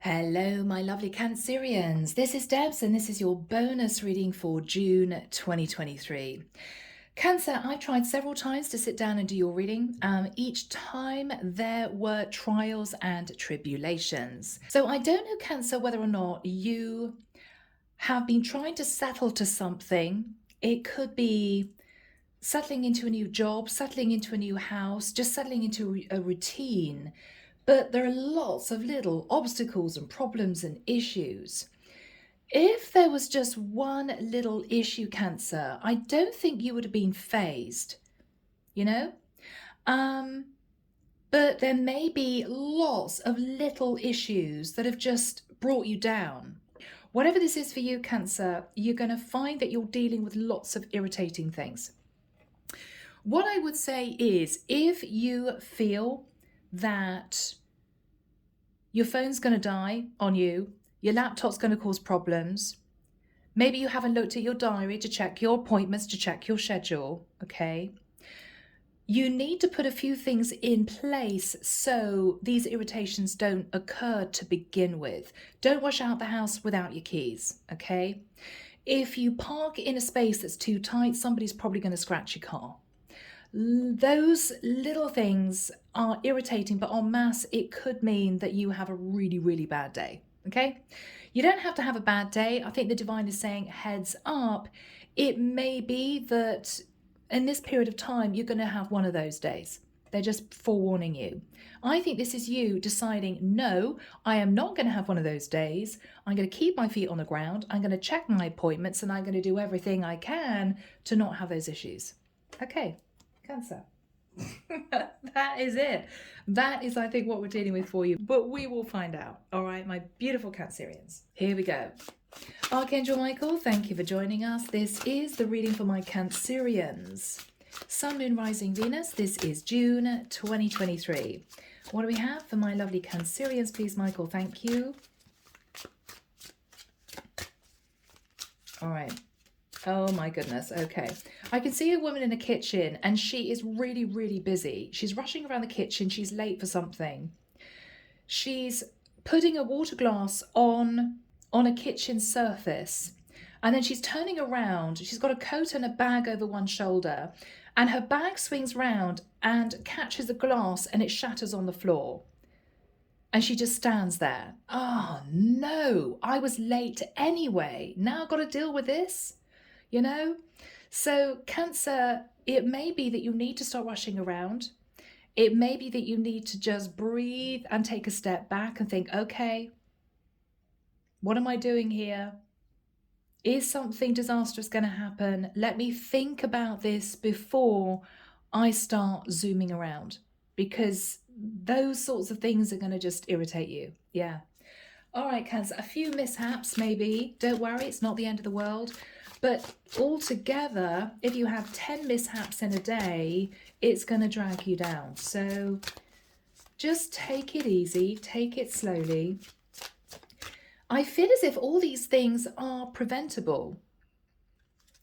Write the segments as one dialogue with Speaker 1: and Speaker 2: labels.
Speaker 1: Hello, my lovely Cancerians. This is Debs, and this is your bonus reading for June 2023. Cancer, I've tried several times to sit down and do your reading. Each time there were trials and tribulations. So I don't know, Cancer, whether or not you have been trying to settle to something. It could be settling into a new job, settling into a new house, just settling into a routine. But there are lots of little obstacles and problems and issues. If there was just one little issue, Cancer, I don't think you would have been phased, you know? But there may be lots of little issues that have just brought you down. Whatever this is for you, Cancer, you're going to find that you're dealing with lots of irritating things. What I would say is, if you feel that your phone's going to die on you, your laptop's going to cause problems, maybe you haven't looked at your diary to check your appointments, to check your schedule, okay? You need to put a few things in place so these irritations don't occur to begin with. Don't rush out the house without your keys, okay? If you park in a space that's too tight, somebody's probably going to scratch your car. Those little things are irritating, but en masse, it could mean that you have a really, really bad day, okay? You don't have to have a bad day. I think the divine is saying heads up. It may be that in this period of time, you're going to have one of those days. They're just forewarning you. I think this is you deciding, no, I am not going to have one of those days. I'm going to keep my feet on the ground. I'm going to check my appointments, and I'm going to do everything I can to not have those issues. Okay. Cancer. That is it. That is, I think, what we're dealing with for you. But we will find out. All right, my beautiful Cancerians. Here we go. Archangel Michael, thank you for joining us. This is the reading for my Cancerians. Sun, Moon, Rising, Venus. This is June 2023. What do we have for my lovely Cancerians, please, Michael? Thank you. All right. Oh my goodness. Okay. I can see a woman in a kitchen and she is really, really busy. She's rushing around the kitchen. She's late for something. She's putting a water glass on a kitchen surface. And then she's turning around. She's got a coat and a bag over one shoulder. And her bag swings round and catches a glass and it shatters on the floor. And she just stands there. Oh no, I was late anyway. Now I've got to deal with this. You know, so Cancer, it may be that you need to start rushing around. It may be that you need to just breathe and take a step back and think, okay, what am I doing here? Is something disastrous going to happen? Let me think about this before I start zooming around, because those sorts of things are going to just irritate you. Yeah. All right, Cancer, a few mishaps maybe. Don't worry, it's not the end of the world. But altogether, if you have 10 mishaps in a day, it's going to drag you down. So just take it easy, take it slowly. I feel as if all these things are preventable,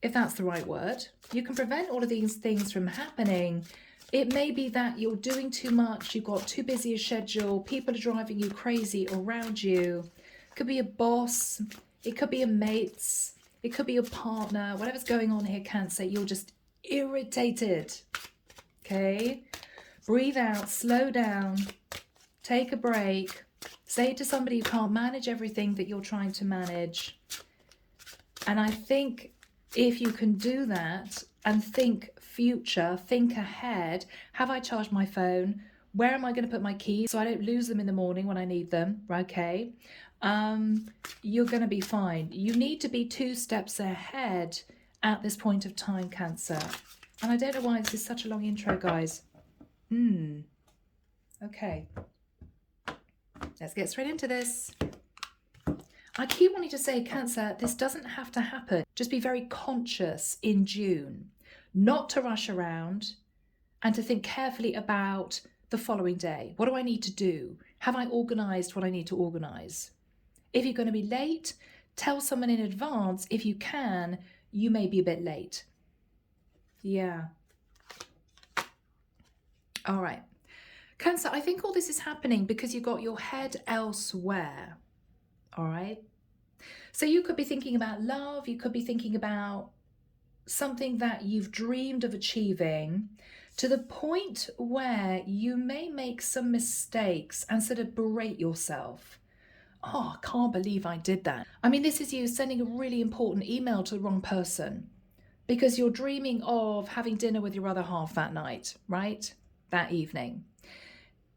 Speaker 1: if that's the right word. You can prevent all of these things from happening. It may be that you're doing too much, you've got too busy a schedule, people are driving you crazy around you. It could be a boss, it could be a mates, it could be your partner, whatever's going on here, Cancer, you're just irritated, okay? Breathe out, slow down, take a break, say to somebody you can't manage everything that you're trying to manage. And I think if you can do that and think future, think ahead, have I charged my phone? Where am I going to put my keys so I don't lose them in the morning when I need them, okay? You're going to be fine. You need to be 2 steps ahead at this point of time, Cancer. And I don't know why this is such a long intro, guys. Okay. Let's get straight into this. I keep wanting to say, Cancer, this doesn't have to happen. Just be very conscious in June, not to rush around, and to think carefully about the following day. What do I need to do? Have I organised what I need to organise? If you're going to be late, tell someone in advance. If you can, you may be a bit late. Yeah. All right. Cancer, I think all this is happening because you got your head elsewhere. All right. So you could be thinking about love. You could be thinking about something that you've dreamed of achieving, to the point where you may make some mistakes and sort of berate yourself. Oh, I can't believe I did that. I mean, this is you sending a really important email to the wrong person because you're dreaming of having dinner with your other half that night, right? That evening.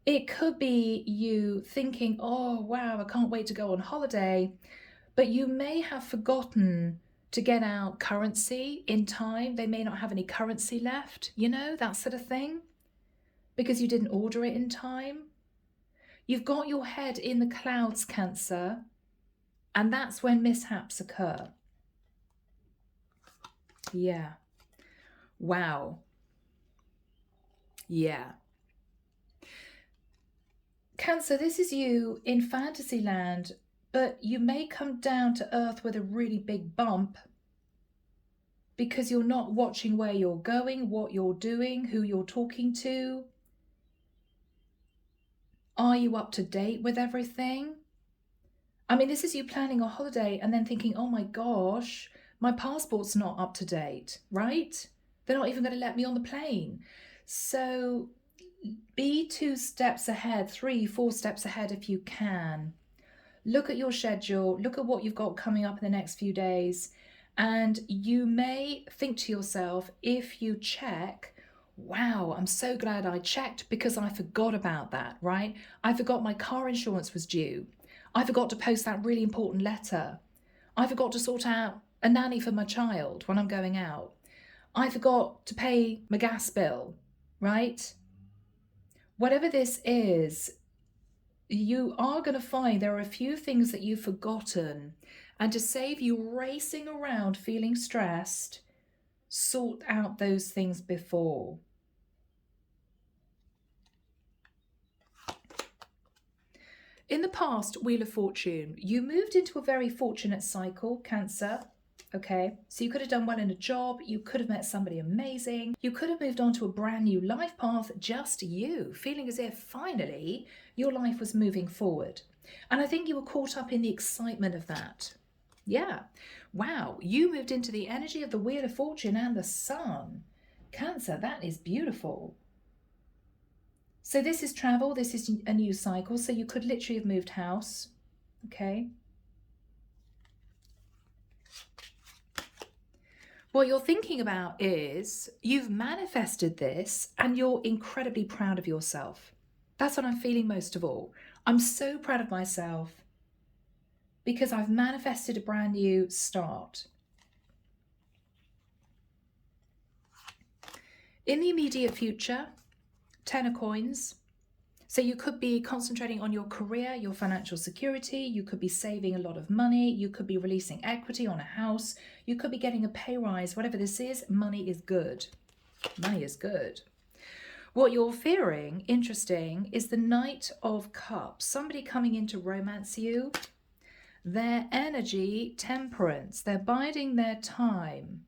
Speaker 1: It could be you thinking, oh, wow, I can't wait to go on holiday. But you may have forgotten to get out currency in time. They may not have any currency left, you know, that sort of thing, because you didn't order it in time. You've got your head in the clouds, Cancer, and that's when mishaps occur. Yeah. Wow. Yeah. Cancer, this is you in fantasy land, but you may come down to earth with a really big bump because you're not watching where you're going, what you're doing, who you're talking to. Are you up to date with everything? I mean, this is you planning a holiday and then thinking, oh my gosh, my passport's not up to date, right? They're not even going to let me on the plane. So be 2 steps ahead, 3, 4 steps ahead if you can. Look at your schedule, look at what you've got coming up in the next few days, and you may think to yourself, if you check, wow, I'm so glad I checked because I forgot about that, right? I forgot my car insurance was due. I forgot to post that really important letter. I forgot to sort out a nanny for my child when I'm going out. I forgot to pay my gas bill, right? Whatever this is, you are going to find there are a few things that you've forgotten. And to save you racing around feeling stressed, sort out those things before. In the past, Wheel of Fortune, you moved into a very fortunate cycle, Cancer. Okay, so you could have done well in a job, you could have met somebody amazing, you could have moved on to a brand new life path, just you, feeling as if finally your life was moving forward. And I think you were caught up in the excitement of that. Yeah, wow, you moved into the energy of the Wheel of Fortune and the Sun. Cancer, that is beautiful. So this is travel, this is a new cycle, so you could literally have moved house, okay? What you're thinking about is you've manifested this and you're incredibly proud of yourself. That's what I'm feeling most of all. I'm so proud of myself because I've manifested a brand new start. In the immediate future, 10 of coins. So you could be concentrating on your career, your financial security. You could be saving a lot of money. You could be releasing equity on a house. You could be getting a pay rise. Whatever this is, money is good. Money is good. What you're fearing, interesting, is the Knight of Cups. Somebody coming in to romance you. Their energy, temperance. They're biding their time.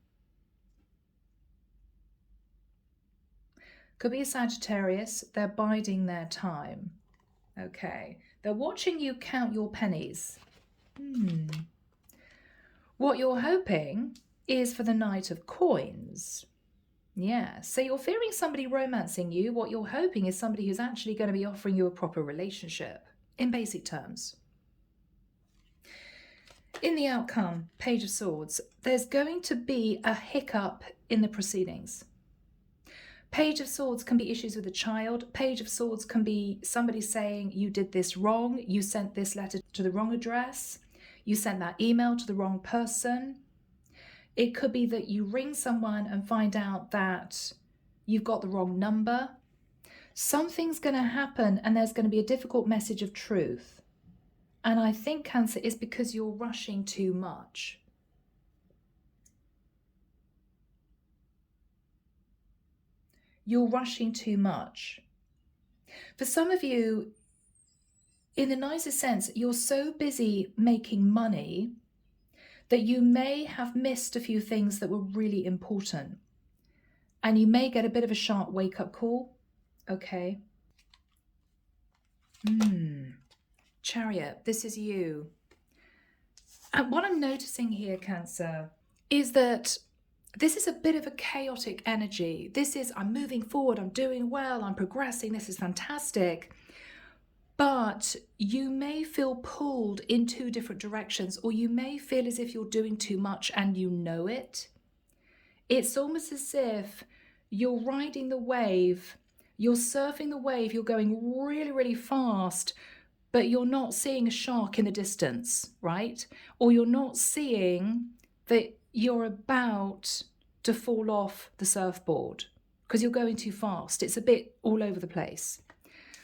Speaker 1: Could be a Sagittarius. They're biding their time. Okay. They're watching you count your pennies. What you're hoping is for the Knight of Coins. Yeah. So you're fearing somebody romancing you. What you're hoping is somebody who's actually going to be offering you a proper relationship, in basic terms. In the outcome, Page of Swords, there's going to be a hiccup in the proceedings. Page of Swords can be issues with a child. Page of Swords can be somebody saying you did this wrong, you sent this letter to the wrong address, you sent that email to the wrong person. It could be that you ring someone and find out that you've got the wrong number. Something's going to happen and there's going to be a difficult message of truth. And I think, Cancer, is because you're rushing too much. You're rushing too much. For some of you, in the nicest sense, you're so busy making money that you may have missed a few things that were really important. And you may get a bit of a sharp wake-up call. Okay. Chariot, this is you. And what I'm noticing here, Cancer, is that this is a bit of a chaotic energy. This is, I'm moving forward, I'm doing well, I'm progressing, this is fantastic. But you may feel pulled in two different directions, or you may feel as if you're doing too much and you know it. It's almost as if you're riding the wave, you're surfing the wave, you're going really, really fast, but you're not seeing a shark in the distance, right? Or you're not seeing that you're about to fall off the surfboard because you're going too fast. It's a bit all over the place.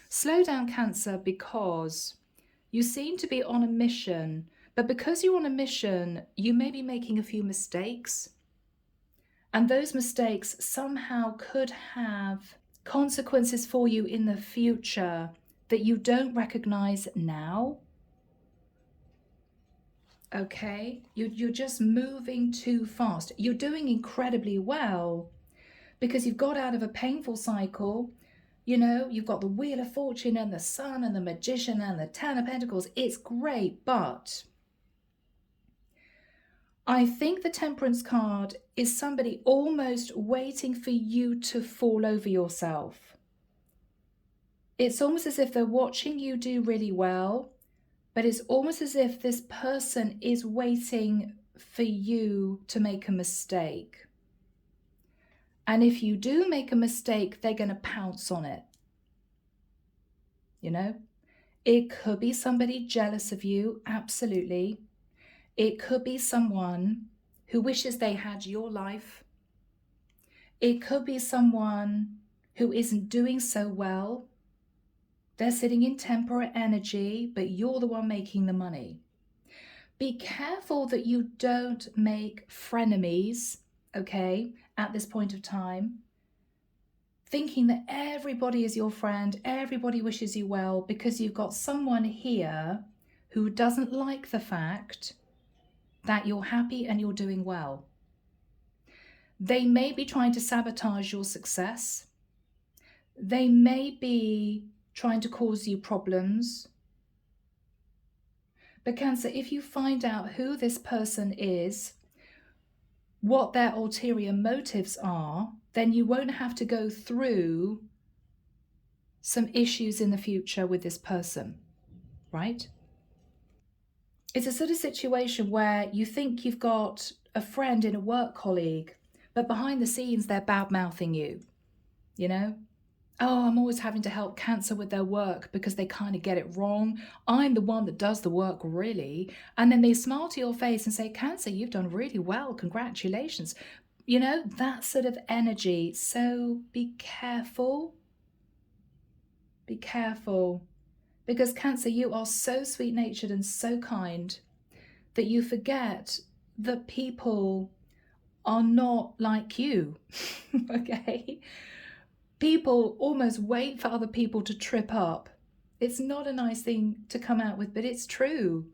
Speaker 1: Slow down, Cancer, because you seem to be on a mission, but because you're on a mission, you may be making a few mistakes. And those mistakes somehow could have consequences for you in the future that you don't recognize now. Okay, you're just moving too fast. You're doing incredibly well because you've got out of a painful cycle. You know, you've got the Wheel of Fortune and the Sun and the Magician and the Ten of Pentacles. It's great, but I think the Temperance card is somebody almost waiting for you to fall over yourself. It's almost as if they're watching you do really well, but it's almost as if this person is waiting for you to make a mistake. And if you do make a mistake, they're going to pounce on it. You know, it could be somebody jealous of you, absolutely. It could be someone who wishes they had your life. It could be someone who isn't doing so well. They're sitting in temperate energy, but you're the one making the money. Be careful that you don't make frenemies, okay, at this point of time. Thinking that everybody is your friend, everybody wishes you well, because you've got someone here who doesn't like the fact that you're happy and you're doing well. They may be trying to sabotage your success. They may be trying to cause you problems. But Cancer, if you find out who this person is, what their ulterior motives are, then you won't have to go through some issues in the future with this person, right? It's a sort of situation where you think you've got a friend in a work colleague, but behind the scenes, they're bad-mouthing you, you know? Oh, I'm always having to help Cancer with their work because they kind of get it wrong. I'm the one that does the work, really. And then they smile to your face and say, Cancer, you've done really well. Congratulations. You know, that sort of energy. So be careful. Be careful. Because Cancer, you are so sweet-natured and so kind that you forget that people are not like you, okay? People almost wait for other people to trip up. It's not a nice thing to come out with, but it's true.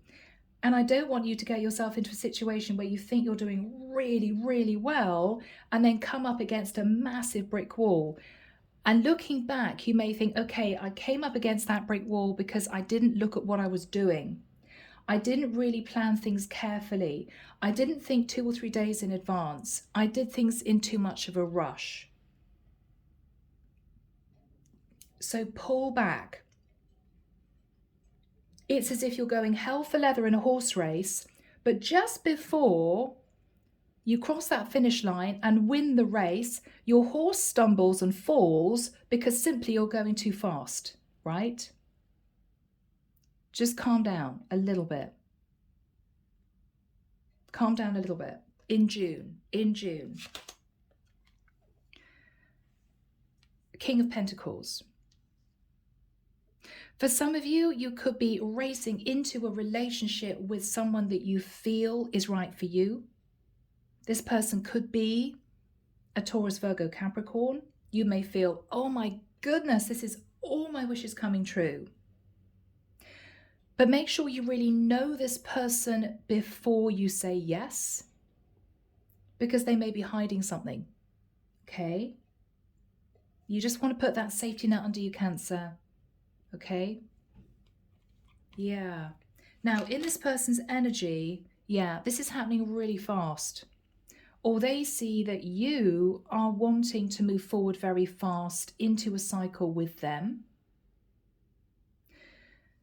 Speaker 1: And I don't want you to get yourself into a situation where you think you're doing really, really well and then come up against a massive brick wall. And looking back, you may think, okay, I came up against that brick wall because I didn't look at what I was doing. I didn't really plan things carefully. I didn't think 2 or 3 days in advance. I did things in too much of a rush. So pull back. It's as if you're going hell for leather in a horse race, but just before you cross that finish line and win the race, your horse stumbles and falls because simply you're going too fast, right? Just calm down a little bit. Calm down a little bit. In June. King of Pentacles. For some of you, you could be racing into a relationship with someone that you feel is right for you. This person could be a Taurus, Virgo, Capricorn. You may feel, oh my goodness, this is all my wishes coming true. But make sure you really know this person before you say yes, because they may be hiding something, okay? You just want to put that safety net under you, Cancer, okay? Yeah. Now, in this person's energy, Yeah, this is happening really fast. Or they see that you are wanting to move forward very fast into a cycle with them.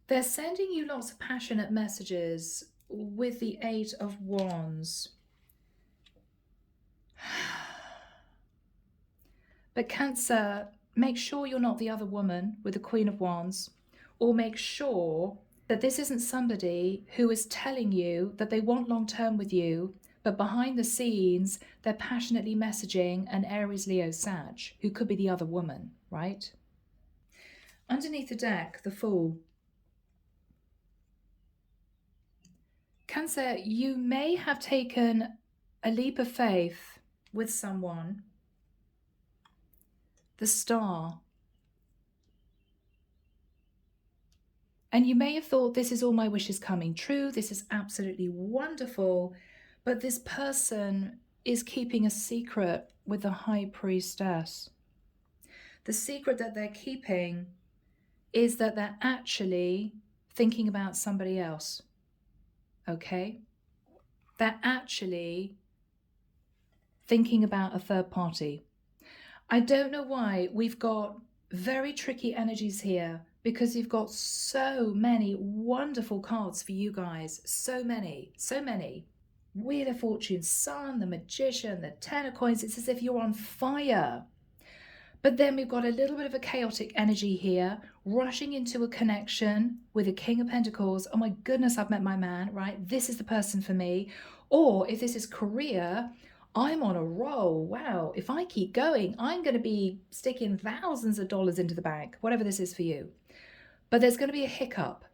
Speaker 1: They're sending you lots of passionate messages with the 8 of Wands. But Cancer, make sure you're not the other woman with the Queen of Wands, or make sure that this isn't somebody who is telling you that they want long term with you, but behind the scenes, they're passionately messaging an Aries, Leo, Sag, who could be the other woman, right? Underneath the deck, the Fool. Cancer, you may have taken a leap of faith with someone. The Star. And you may have thought, this is all my wishes coming true. This is absolutely wonderful. But this person is keeping a secret with the High Priestess. The secret that they're keeping is that they're actually thinking about somebody else. Okay? They're actually thinking about a third party. I don't know why we've got very tricky energies here, because you've got so many wonderful cards for you guys. So many. Wheel of Fortune, Sun, the Magician, the Ten of Coins. It's as if you're on fire. But then we've got a little bit of a chaotic energy here, rushing into a connection with a King of Pentacles. Oh my goodness, I've met my man, right? This is the person for me. Or if this is career, I'm on a roll. Wow, if I keep going, I'm going to be sticking thousands of dollars into the bank, whatever this is for you. But there's going to be a hiccup.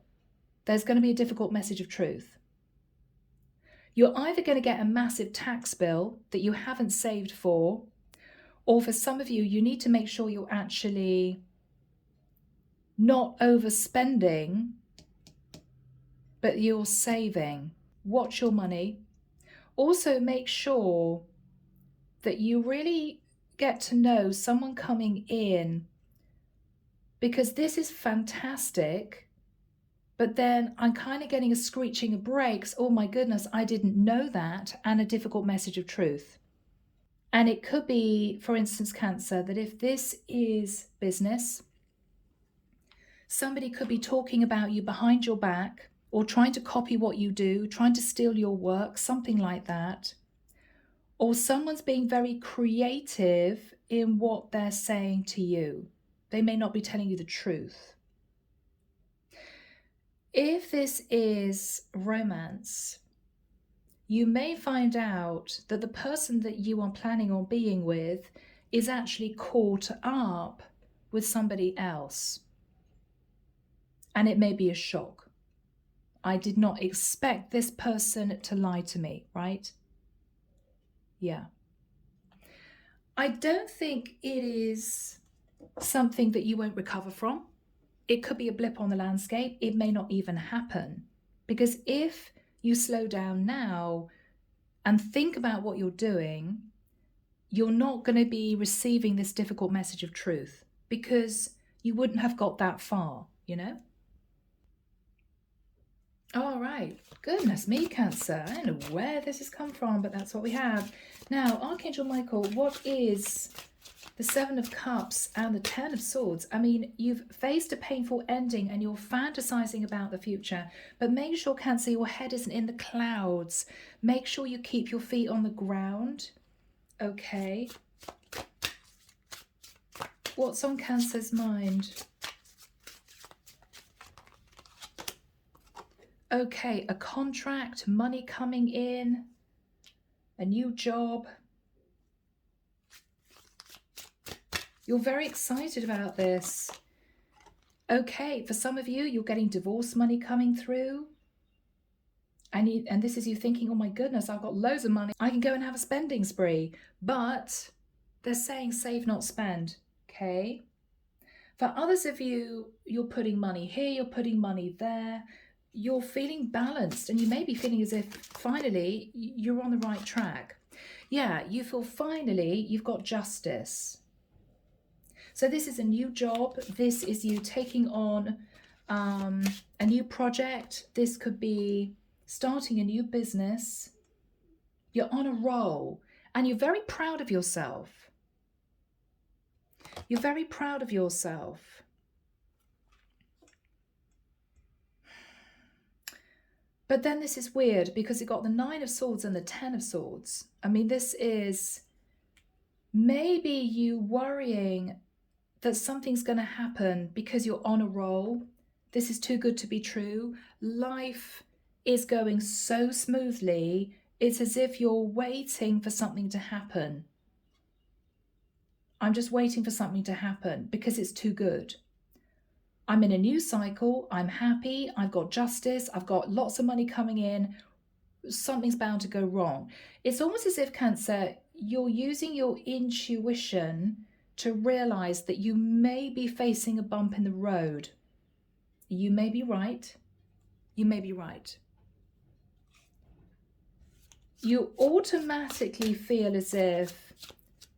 Speaker 1: There's going to be a difficult message of truth. You're either going to get a massive tax bill that you haven't saved for, or for some of you, you need to make sure you're actually not overspending, but you're saving. Watch your money. Also, make sure that you really get to know someone coming in, because this is fantastic. But then I'm kind of getting a screeching of brakes. Oh my goodness, I didn't know that. And a difficult message of truth. And it could be, for instance, Cancer, that if this is business, somebody could be talking about you behind your back, or trying to copy what you do, trying to steal your work, something like that. Or someone's being very creative in what they're saying to you. They may not be telling you the truth. If this is romance, you may find out that the person that you are planning on being with is actually caught up with somebody else. And it may be a shock. I did not expect this person to lie to me, right? Yeah. I don't think it is something that you won't recover from. It could be a blip on the landscape. It may not even happen. Because if you slow down now and think about what you're doing, you're not going to be receiving this difficult message of truth, because you wouldn't have got that far, you know? All right. Goodness me, Cancer. I don't know where this has come from, but that's what we have. Now, Archangel Michael, what is the Seven of Cups and the Ten of Swords? I mean, you've faced a painful ending and you're fantasizing about the future, but make sure, Cancer, your head isn't in the clouds. Make sure you keep your feet on the ground. Okay. What's on Cancer's mind? Okay, a contract, money coming in, a new job. You're very excited about this. Okay, for some of you, you're getting divorce money coming through. And this is you thinking, oh my goodness, I've got loads of money. I can go and have a spending spree. But they're saying save, not spend. Okay. For others of you, you're putting money here, you're putting money there. You're feeling balanced, and you may be feeling as if finally you're on the right track. Yeah, you feel finally you've got justice. So this is a new job. This is you taking on a new project. This could be starting a new business. You're on a roll and you're very proud of yourself. You're very proud of yourself. But then this is weird because you've got the 9 of Swords and the 10 of Swords. I mean, this is maybe you worrying that something's going to happen because you're on a roll. This is too good to be true. Life is going so smoothly. It's as if you're waiting for something to happen. I'm just waiting for something to happen because it's too good. I'm in a new cycle. I'm happy. I've got justice. I've got lots of money coming in. Something's bound to go wrong. It's almost as if, Cancer, you're using your intuition to realize that you may be facing a bump in the road. You may be right. You may be right. You automatically feel as if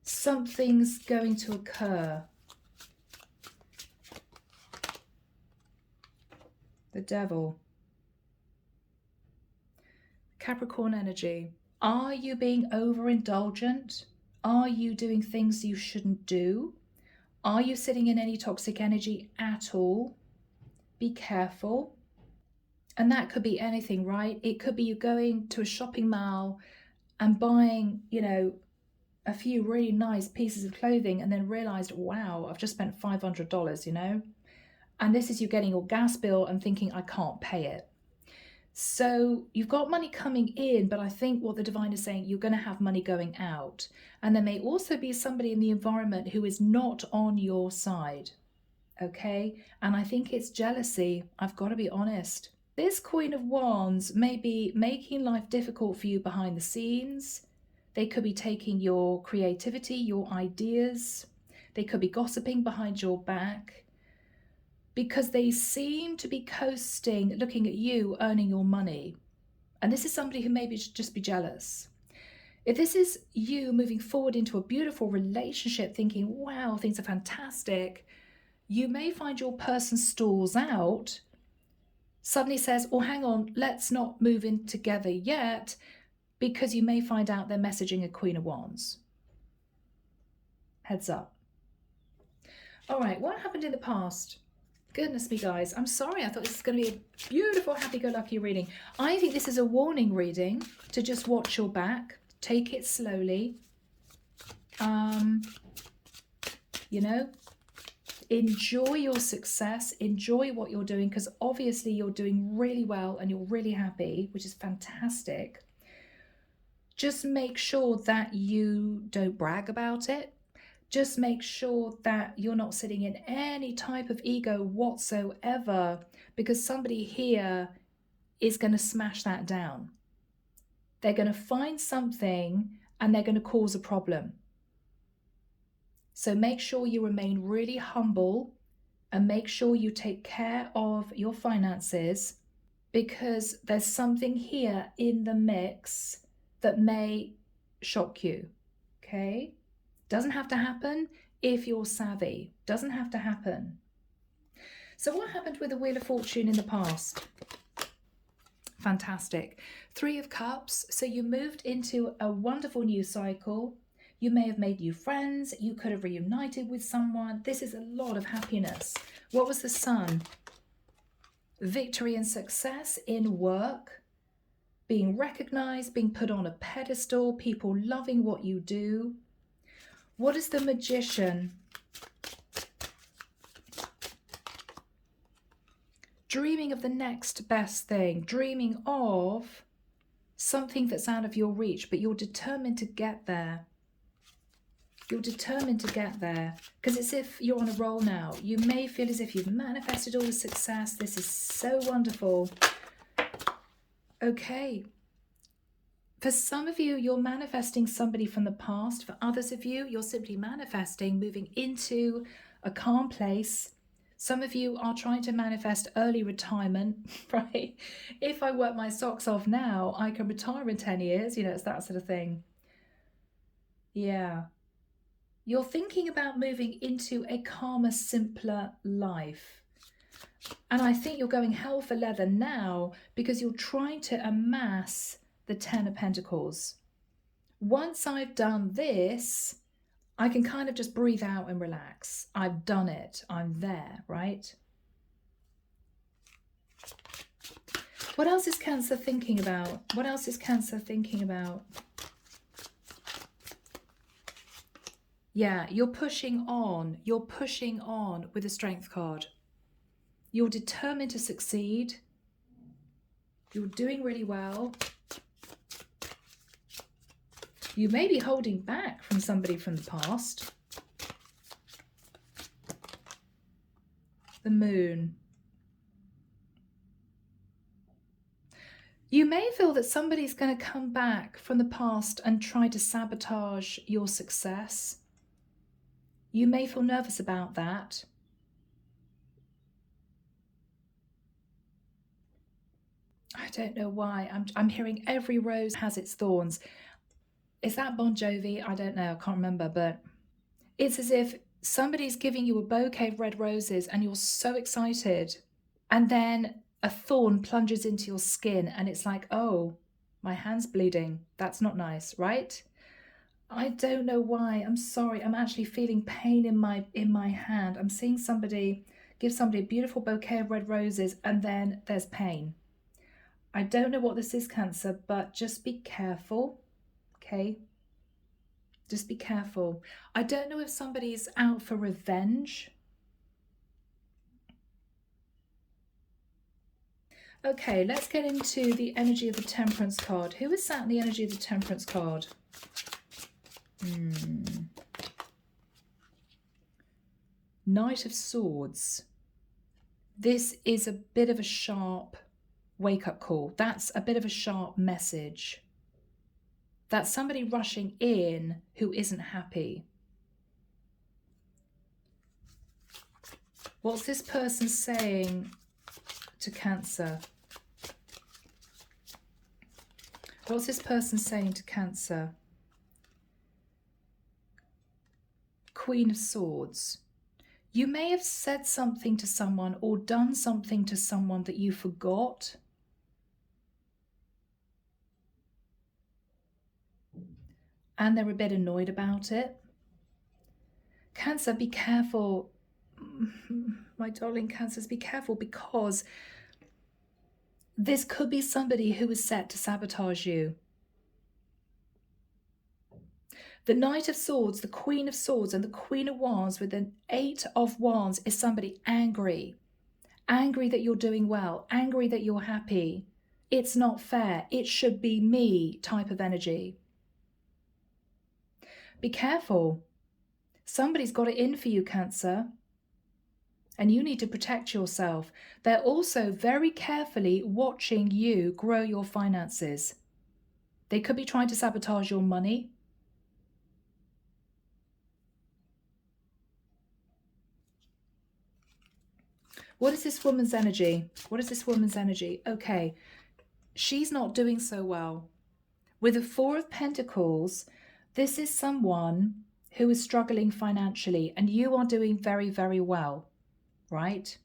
Speaker 1: something's going to occur. The Devil. Capricorn energy. Are you being overindulgent? Are you doing things you shouldn't do? Are you sitting in any toxic energy at all? Be careful. And that could be anything, right? It could be you going to a shopping mall and buying, a few really nice pieces of clothing and then realized, wow, I've just spent $500, And this is you getting your gas bill and thinking, I can't pay it. So you've got money coming in, but I think what the divine is saying, you're going to have money going out. And there may also be somebody in the environment who is not on your side. Okay? And I think it's jealousy. I've got to be honest. This Queen of Wands may be making life difficult for you behind the scenes. They could be taking your creativity, your ideas. They could be gossiping behind your back because they seem to be coasting, looking at you, earning your money. And this is somebody who maybe should just be jealous. If this is you moving forward into a beautiful relationship, thinking, wow, things are fantastic, you may find your person stalls out, suddenly says, oh, hang on, let's not move in together yet, because you may find out they're messaging a Queen of Wands. Heads up. All right, what happened in the past? Goodness me, guys. I'm sorry. I thought this was going to be a beautiful, happy-go-lucky reading. I think this is a warning reading to just watch your back. Take it slowly. Enjoy your success. Enjoy what you're doing, because obviously you're doing really well and you're really happy, which is fantastic. Just make sure that you don't brag about it. Just make sure that you're not sitting in any type of ego whatsoever, because somebody here is going to smash that down. They're going to find something and they're going to cause a problem. So make sure you remain really humble and make sure you take care of your finances, because there's something here in the mix that may shock you. Okay? Doesn't have to happen if you're savvy. Doesn't have to happen. So what happened with the Wheel of Fortune in the past? Fantastic. 3 of Cups. So you moved into a wonderful new cycle. You may have made new friends. You could have reunited with someone. This is a lot of happiness. What was the Sun? Victory and success in work. Being recognized, being put on a pedestal, people loving what you do. What is the Magician? Dreaming of the next best thing, dreaming of something that's out of your reach, but you're determined to get there. You're determined to get there, because it's as if you're on a roll now. You may feel as if you've manifested all the success. This is so wonderful. Okay. For some of you, you're manifesting somebody from the past. For others of you, you're simply manifesting moving into a calm place. Some of you are trying to manifest early retirement, right? If I work my socks off now, I can retire in 10 years. It's that sort of thing. Yeah. You're thinking about moving into a calmer, simpler life. And I think you're going hell for leather now because you're trying to amass the Ten of Pentacles. Once I've done this, I can kind of just breathe out and relax. I've done it. I'm there, right? What else is Cancer thinking about? What else is Cancer thinking about? Yeah, you're pushing on. You're pushing on with the Strength card. You're determined to succeed. You're doing really well. You may be holding back from somebody from the past. The Moon. You may feel that somebody's going to come back from the past and try to sabotage your success. You may feel nervous about that. I don't know why. I'm hearing every rose has its thorns. Is that Bon Jovi? I don't know. I can't remember. But it's as if somebody's giving you a bouquet of red roses and you're so excited. And then a thorn plunges into your skin and it's like, oh, my hand's bleeding. That's not nice, right? I don't know why. I'm sorry. I'm actually feeling pain in my hand. I'm seeing somebody give somebody a beautiful bouquet of red roses and then there's pain. I don't know what this is, Cancer, but just be careful, okay? Just be careful. I don't know if somebody's out for revenge. Okay, let's get into the energy of the Temperance card. Who is sat in the energy of the Temperance card? Knight of Swords. This is a bit of a sharp wake-up call. That's a bit of a sharp message. That's somebody rushing in who isn't happy. What's this person saying to Cancer? What's this person saying to Cancer? Queen of Swords. You may have said something to someone or done something to someone that you forgot. And they're a bit annoyed about it. Cancer, be careful. My darling Cancers, be careful because this could be somebody who is set to sabotage you. The Knight of Swords, the Queen of Swords, and the Queen of Wands with an 8 of Wands is somebody angry. Angry that you're doing well. Angry that you're happy. It's not fair. It should be me type of energy. Be careful. Somebody's got it in for you, Cancer. And you need to protect yourself. They're also very carefully watching you grow your finances. They could be trying to sabotage your money. What is this woman's energy? What is this woman's energy? Okay, she's not doing so well. With the Four of Pentacles, this is someone who is struggling financially and you are doing very, very well, right?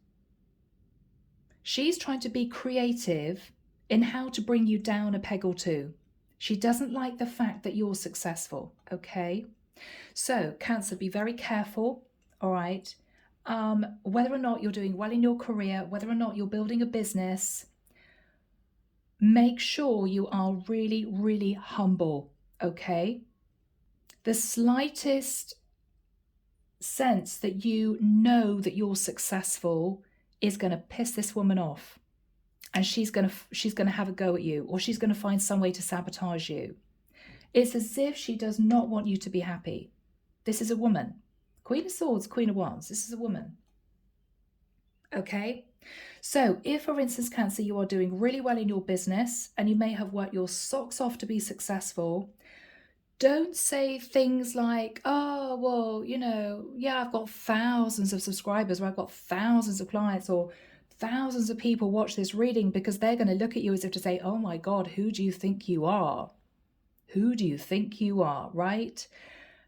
Speaker 1: She's trying to be creative in how to bring you down a peg or two. She doesn't like the fact that you're successful, okay? So, Cancer, be very careful, all right? Whether or not you're doing well in your career, whether or not you're building a business, make sure you are really, really humble, okay? The slightest sense that you know that you're successful is going to piss this woman off, and she's going to have a go at you, or she's going to find some way to sabotage you. It's as if she does not want you to be happy. This is a woman. Queen of Swords, Queen of Wands. This is a woman. Okay? So if, for instance, Cancer, you are doing really well in your business and you may have worked your socks off to be successful, don't say things like, oh, well, you know, yeah, I've got thousands of subscribers, or I've got thousands of clients, or thousands of people watch this reading, because they're going to look at you as if to say, oh my God, who do you think you are? Who do you think you are, right?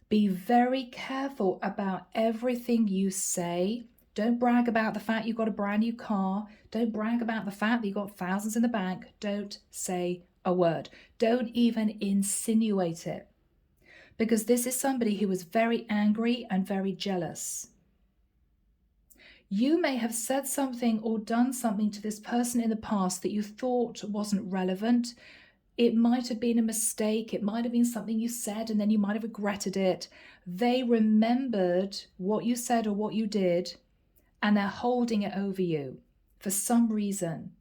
Speaker 1: Be very careful about everything you say. Don't brag about the fact you got a brand new car. Don't brag about the fact that you got thousands in the bank. Don't say a word. Don't even insinuate it. Because this is somebody who was very angry and very jealous. You may have said something or done something to this person in the past that you thought wasn't relevant. It might have been a mistake. It might have been something you said and then you might have regretted it. They remembered what you said or what you did, and they're holding it over you for some reason.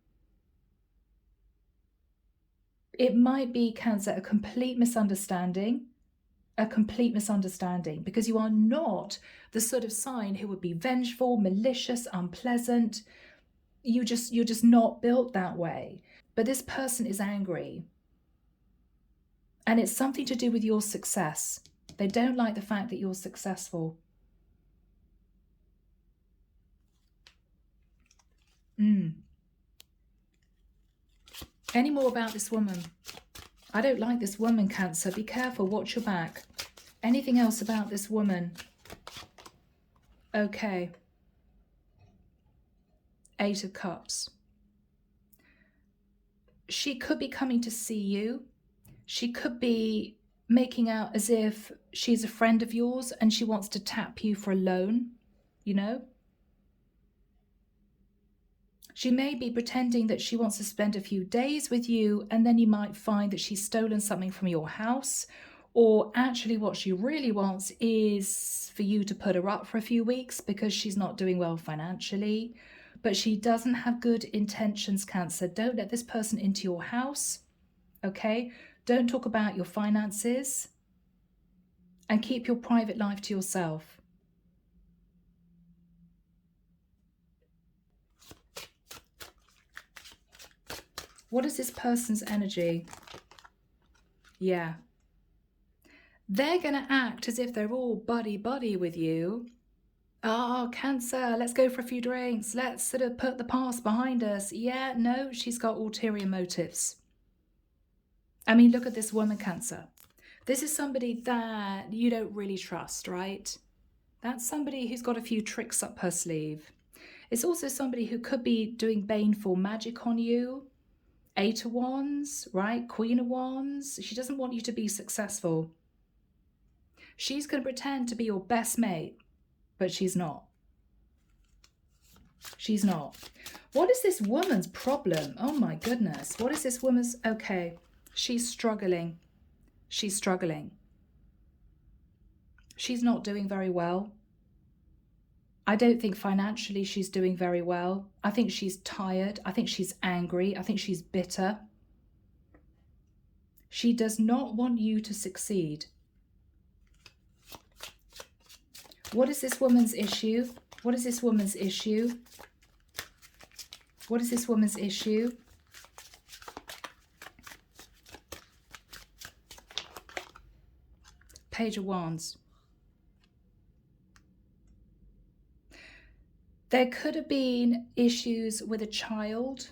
Speaker 1: It might be, Cancer, a complete misunderstanding. Because you are not the sort of sign who would be vengeful, malicious, unpleasant. You're just not built that way. But this person is angry. And it's something to do with your success. They don't like the fact that you're successful. Any more about this woman? I don't like this woman, Cancer. Be careful. Watch your back. Anything else about this woman? Okay. 8 of Cups. She could be coming to see you. She could be making out as if she's a friend of yours and she wants to tap you for a loan, you know? She may be pretending that she wants to spend a few days with you, and then you might find that she's stolen something from your house, or actually what she really wants is for you to put her up for a few weeks because she's not doing well financially. But she doesn't have good intentions, Cancer. Don't let this person into your house, okay? Don't talk about your finances, and keep your private life to yourself. What is this person's energy? Yeah. They're going to act as if they're all buddy-buddy with you. Oh, Cancer, let's go for a few drinks. Let's sort of put the past behind us. Yeah, no, she's got ulterior motives. I mean, look at this woman, Cancer. This is somebody that you don't really trust, right? That's somebody who's got a few tricks up her sleeve. It's also somebody who could be doing baneful magic on you. 8 of Wands, right? Queen of Wands. She doesn't want you to be successful. She's going to pretend to be your best mate, but she's not. She's not. What is this woman's problem? Oh my goodness. What is this woman's... Okay, she's struggling. She's struggling. She's not doing very well. I don't think financially she's doing very well. I think she's tired. I think she's angry. I think she's bitter. She does not want you to succeed. What is this woman's issue? What is this woman's issue? What is this woman's issue? Page of Wands. There could have been issues with a child.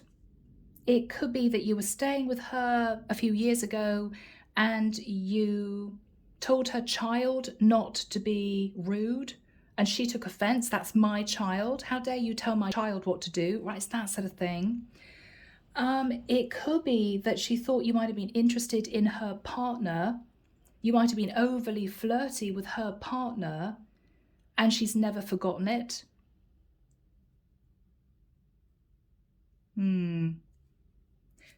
Speaker 1: It could be that you were staying with her a few years ago and you told her child not to be rude and she took offense. That's my child. How dare you tell my child what to do? Right, it's that sort of thing. It could be that she thought you might have been interested in her partner. You might have been overly flirty with her partner and she's never forgotten it.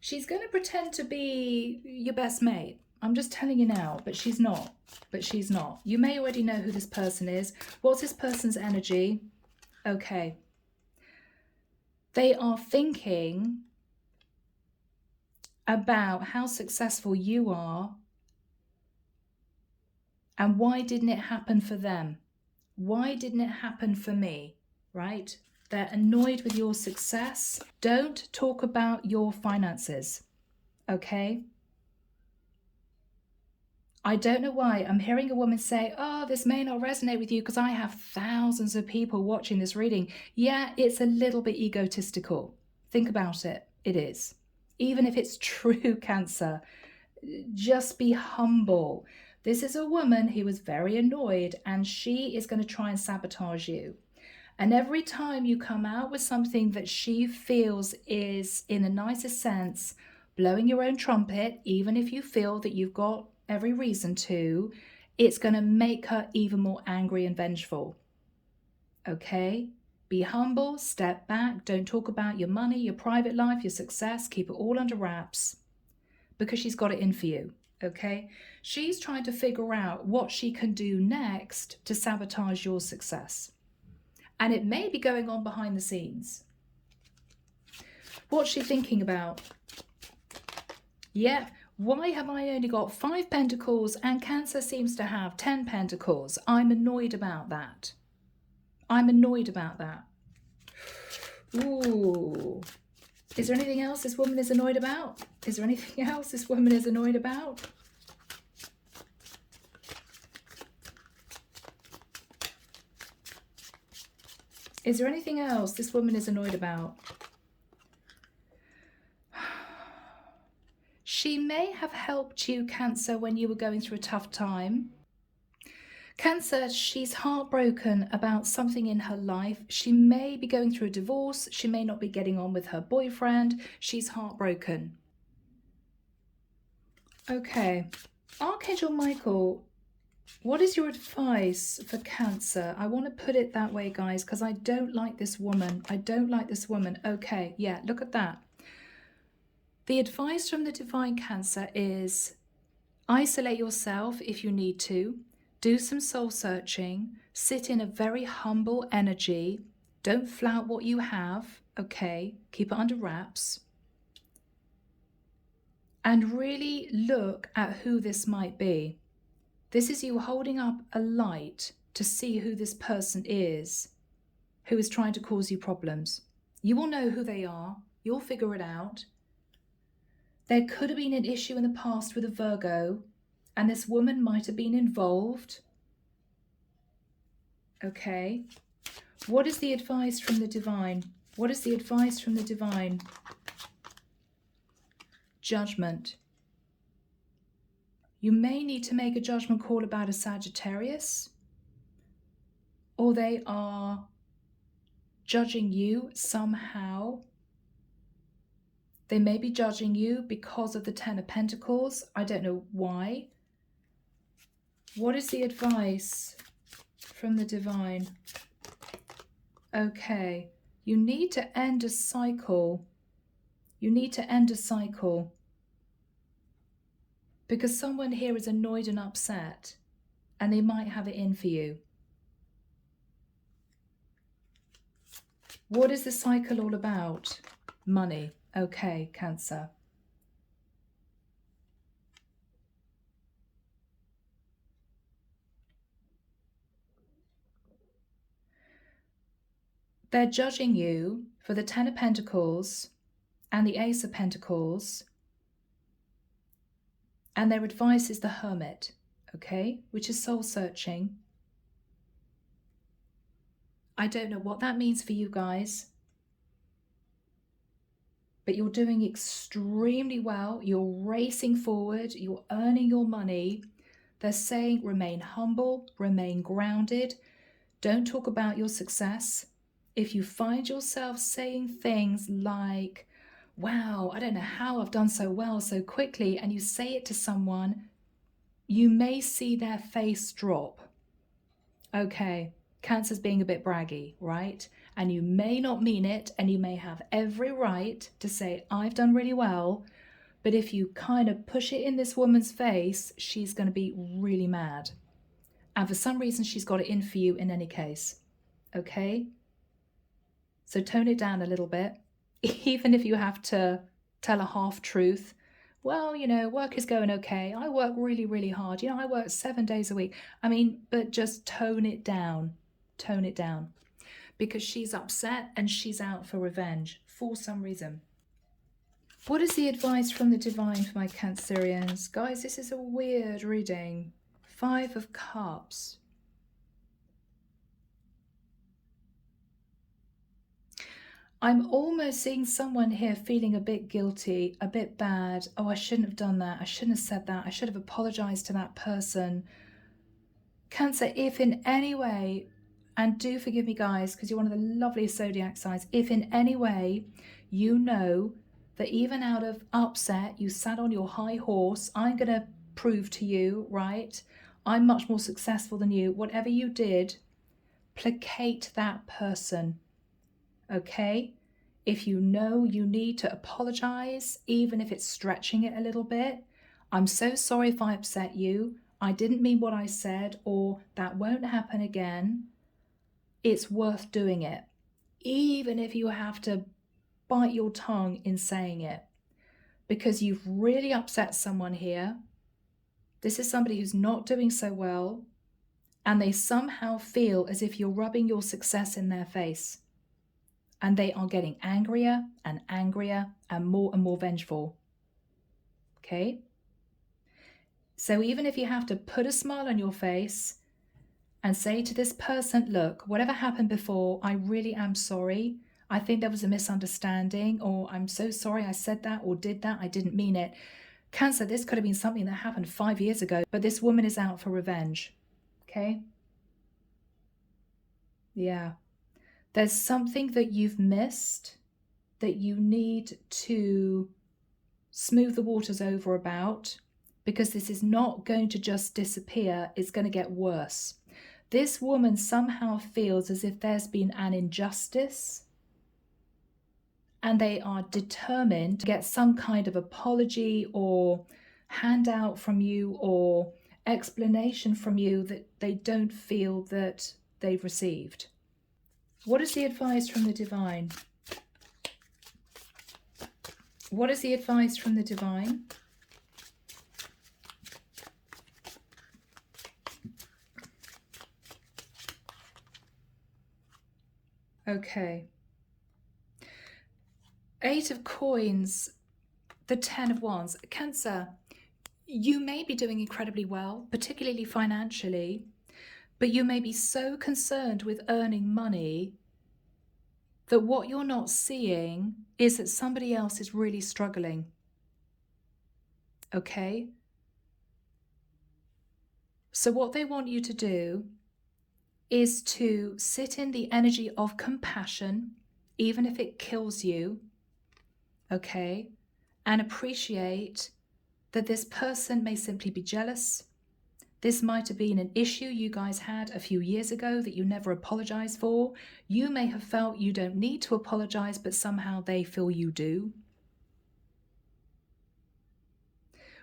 Speaker 1: She's going to pretend to be your best mate. I'm just telling you now, but she's not. But she's not. You may already know who this person is. What's this person's energy? Okay. They are thinking about how successful you are and why didn't it happen for them? Why didn't it happen for me? Right? They're annoyed with your success. Don't talk about your finances, okay? I don't know why. I'm hearing a woman say, oh, this may not resonate with you because I have thousands of people watching this reading. Yeah, it's a little bit egotistical. Think about it. It is. Even if it's true, Cancer, just be humble. This is a woman who was very annoyed and she is going to try and sabotage you. And every time you come out with something that she feels is, in the nicest sense, blowing your own trumpet, even if you feel that you've got every reason to, it's going to make her even more angry and vengeful. Okay? Be humble, step back, don't talk about your money, your private life, your success, keep it all under wraps, because she's got it in for you. Okay? She's trying to figure out what she can do next to sabotage your success. And it may be going on behind the scenes. What's she thinking about? Yeah, why have I only got 5 pentacles and Cancer seems to have 10 pentacles? I'm annoyed about that. I'm annoyed about that. Ooh. Is there anything else this woman is annoyed about? Is there anything else this woman is annoyed about? Is there anything else this woman is annoyed about? She may have helped you, Cancer, when you were going through a tough time. Cancer, she's heartbroken about something in her life. She may be going through a divorce. She may not be getting on with her boyfriend. She's heartbroken. Okay. Archangel Michael, what is your advice for Cancer? I want to put it that way, guys, because I don't like this woman. I don't like this woman. Okay, yeah, look at that. The advice from the Divine, Cancer, is isolate yourself if you need to. Do some soul searching. Sit in a very humble energy. Don't flout what you have, okay? Keep it under wraps. And really look at who this might be. This is you holding up a light to see who this person is who is trying to cause you problems. You will know who they are. You'll figure it out. There could have been an issue in the past with a Virgo, and this woman might have been involved. Okay. What is the advice from the Divine? What is the advice from the Divine? Judgment. You may need to make a judgment call about a Sagittarius, or they are judging you somehow. They may be judging you because of the Ten of Pentacles. I don't know why. What is the advice from the Divine? Okay, you need to end a cycle. You need to end a cycle. Because someone here is annoyed and upset, and they might have it in for you. What is the cycle all about? Money. Okay, Cancer. They're judging you for the Ten of Pentacles and the Ace of Pentacles. And their advice is the Hermit, okay? Which is soul searching. I don't know what that means for you guys. But you're doing extremely well. You're racing forward. You're earning your money. They're saying remain humble, remain grounded. Don't talk about your success. If you find yourself saying things like, wow, I don't know how I've done so well so quickly, and you say it to someone, you may see their face drop. Okay, Cancer's being a bit braggy, right? And you may not mean it, and you may have every right to say, I've done really well, but if you kind of push it in this woman's face, she's going to be really mad. And for some reason, she's got it in for you in any case, okay? So tone it down a little bit, even if you have to tell a half-truth. Well, you know, work is going okay. I work really, really hard. You know, I work 7 days a week. I mean, but just tone it down. Tone it down. Because she's upset and she's out for revenge for some reason. What is the advice from the Divine for my Cancerians? Guys, this is a weird reading. 5 of Cups. I'm almost seeing someone here feeling a bit guilty, a bit bad. Oh, I shouldn't have done that. I shouldn't have said that. I should have apologized to that person. Cancer, if in any way, And do forgive me, guys, because you're one of the loveliest zodiac signs. If in any way you know that even out of upset, you sat on your high horse, I'm going to prove to you, right? I'm much more successful than you. Whatever you did, placate that person, okay? If you know you need to apologize, even if it's stretching it a little bit, I'm so sorry if I upset you. I didn't mean what I said, or that won't happen again. It's worth doing it, even if you have to bite your tongue in saying it, because you've really upset someone here. This is somebody who's not doing so well, and they somehow feel as if you're rubbing your success in their face, and they are getting angrier and angrier and more vengeful. Okay? So even if you have to put a smile on your face and say to this person, look, whatever happened before, I really am sorry. I think there was a misunderstanding, or I'm so sorry I said that or did that. I didn't mean it. Cancer, this could have been something that happened 5 years ago, but this woman is out for revenge. Okay? Yeah. There's something that you've missed that you need to smooth the waters over about, because this is not going to just disappear. It's going to get worse. This woman somehow feels as if there's been an injustice, and they are determined to get some kind of apology or handout from you or explanation from you that they don't feel that they've received. What is the advice from the divine? What is the advice from the divine? Okay. 8 of coins, the 10 of wands. Cancer, you may be doing incredibly well, particularly financially, but you may be so concerned with earning money that what you're not seeing is that somebody else is really struggling. Okay? So what they want you to do is to sit in the energy of compassion, even if it kills you, okay? And appreciate that this person may simply be jealous. This might have been an issue you guys had a few years ago that you never apologized for. You may have felt you don't need to apologize, but somehow they feel you do.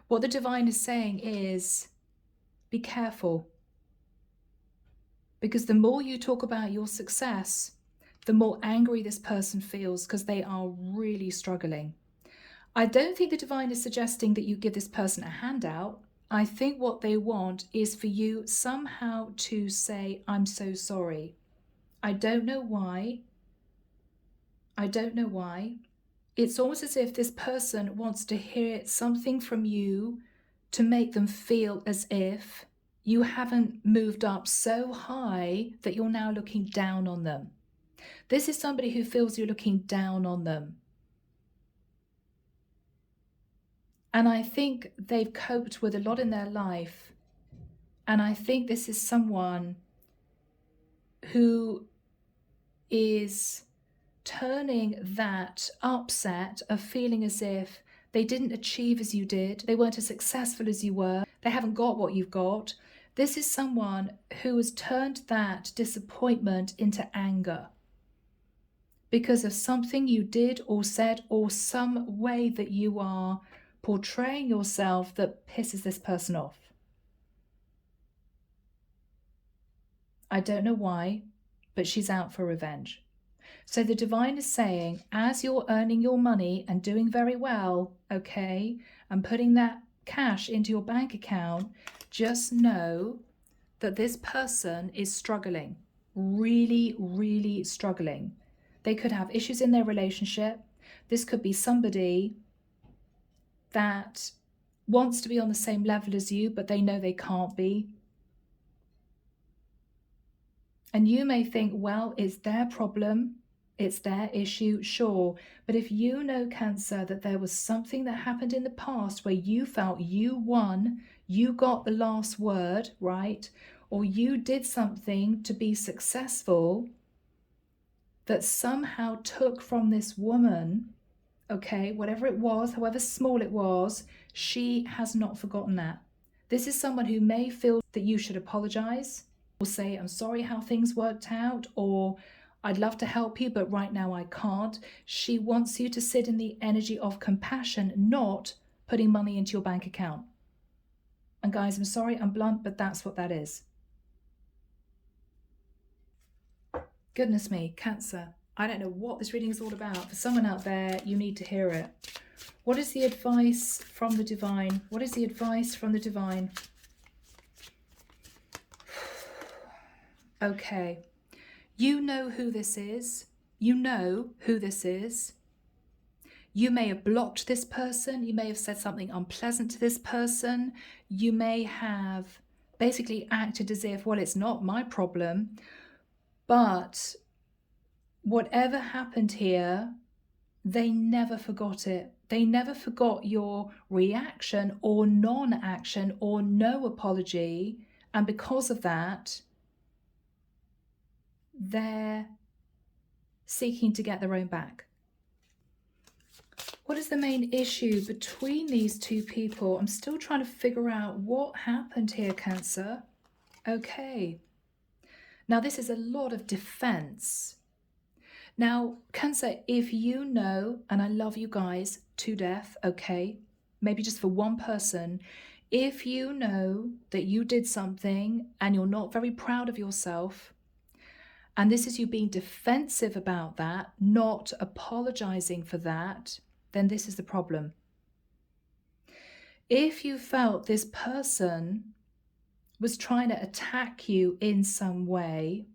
Speaker 1: What the divine is saying is, be careful. Because the more you talk about your success, the more angry this person feels, because they are really struggling. I don't think the divine is suggesting that you give this person a handout. I think what they want is for you somehow to say, I'm so sorry. I don't know why. I don't know why. It's almost as if this person wants to hear something from you to make them feel as if you haven't moved up so high that you're now looking down on them. This is somebody who feels you're looking down on them. And I think they've coped with a lot in their life. And I think this is someone who is turning that upset of feeling as if they didn't achieve as you did, they weren't as successful as you were, they haven't got what you've got. This is someone who has turned that disappointment into anger because of something you did or said, or some way that you are portraying yourself that pisses this person off. I don't know why, but she's out for revenge. So the divine is saying, as you're earning your money and doing very well, okay, and putting that cash into your bank account, just know that this person is struggling, really, really struggling. They could have issues in their relationship. This could be somebody that wants to be on the same level as you, but they know they can't be. And you may think, well, it's their problem, it's their issue, sure. But if you know, Cancer, that there was something that happened in the past where you felt you won, you got the last word, right? or you did something to be successful that somehow took from this woman, okay, whatever it was, however small it was, she has not forgotten that. This is someone who may feel that you should apologize or say, I'm sorry how things worked out, or I'd love to help you, but right now I can't. She wants you to sit in the energy of compassion, not putting money into your bank account. And guys, I'm sorry, I'm blunt, but that's what that is. Goodness me, Cancer. I don't know what this reading is all about. For someone out there, you need to hear it. What is the advice from the divine? What is the advice from the divine? Okay. You know who this is. You know who this is. You may have blocked this person. You may have said something unpleasant to this person. You may have basically acted as if, well, it's not my problem. But whatever happened here, they never forgot it. They never forgot your reaction or non-action or no apology. And because of that, they're seeking to get their own back. What is the main issue between these two people? I'm still trying to figure out what happened here, Cancer. Okay. Now, this is a lot of defense. Now, Cancer, if you know, and I love you guys to death, okay, maybe just for one person, if you know that you did something and you're not very proud of yourself, and this is you being defensive about that, not apologizing for that, then this is the problem. If you felt this person was trying to attack you in some way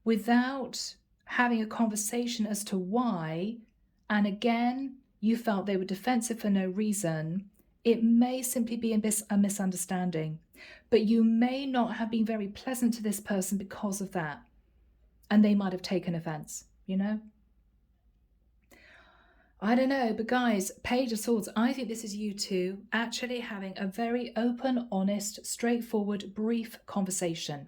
Speaker 1: without having a conversation as to why, and again, you felt they were defensive for no reason, it may simply be a misunderstanding. But you may not have been very pleasant to this person because of that. And they might have taken offense, you know? I don't know, but guys, Page of Swords, I think this is you two actually having a very open, honest, straightforward, brief conversation.